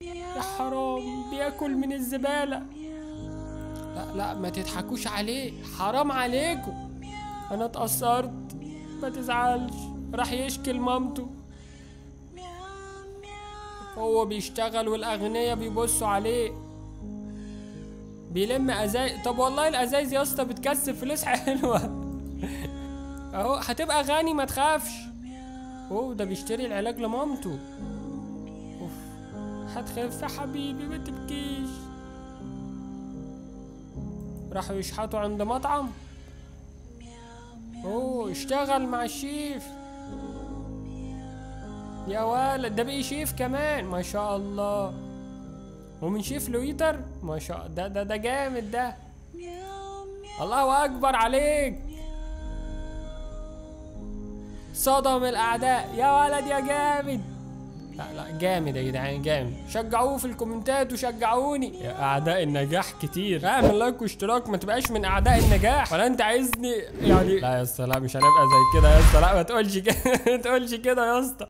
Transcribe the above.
يا حرام بياكل من الزبالة. لا لا ما تضحكوش عليه، حرام عليكم، انا اتأثرت، ما تزعلش. راح يشكي لمامته، هو بيشتغل والاغنياء بيبصوا عليه بيلم ازايز. طب والله الازايز يا اسطى بتكسب فلوس حلوه. اهو هتبقى غني ما تخافش. اوه ده بيشتري العلاج لمامته. اوف هتخف يا حبيبي ما تبكيش. راحوا يشحتوا عند مطعم. اوه اشتغل مع الشيف. يا ولد ده بقي شيف كمان ما شاء الله، ومن شيف لويتر ما شاء الله. ده جامد ده، الله اكبر عليك. صدم الاعداء يا ولد يا جامد. لا لا جامد يا جدعان جامد، شجعوه في الكومنتات وشجعوني يا اعداء النجاح كتير. اعمل لايك واشتراك، ما تبقاش من اعداء النجاح. ولا انت عايزني يعني؟ لا يا اسطى لا مش هنبقى زي كده يا اسطى، لا ما تقولش كده. ما تقولش كده يا اسطى.